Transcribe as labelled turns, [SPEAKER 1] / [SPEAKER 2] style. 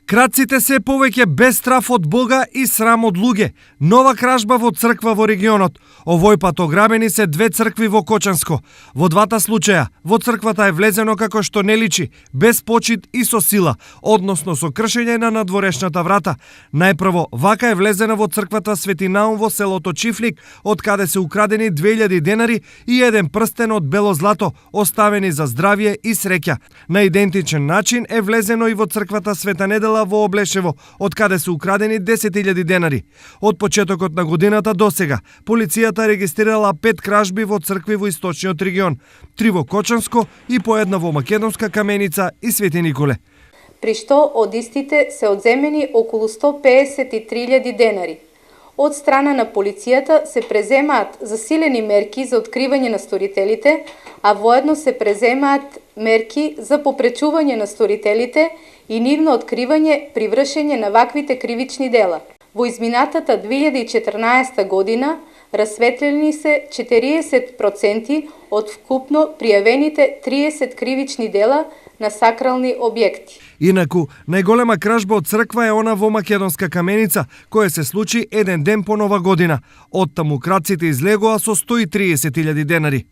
[SPEAKER 1] Крадците се повеќе без страф од Бога и срам од луѓе. Нова кражба во црква во регионот. Овој пат ограбени се две цркви во Кочанско. Во двата случаја, во црквата е влезено како што не личи, без почит и со сила, односно со кршење на надворешната врата. Најпрво, вака е влезена во црквата Свети Наум во селото Чифлик, од каде се украдени 2000 денари и еден прстен од бело злато, оставени за здравје и среќа. На идентичен начин е влезено и во црквата Света Недела во Облешево, од каде се украдени 10.000 денари. Од почетокот на годината до сега, полицијата регистрирала 5 кражби во цркви во источниот регион, 3 во Кочанско и по една во Македонска Каменица и Свети Николе.
[SPEAKER 2] При што од истите се одземени околу 153.000 денари. Од страна на полицијата се преземаат засилени мерки за откривање на сторителите, а воедно се преземаат мерки за попречување на сторителите и нивно откривање при вршење на ваквите кривични дела. Во изминатата 2014 година расветлени се 40% од вкупно пријавените 30 кривични дела на сакрални објекти.
[SPEAKER 1] Инаку, најголема кражба од црква е она во Македонска Каменица, која се случи еден ден по Нова година. Оттаму крадците излегоа со 130.000 денари.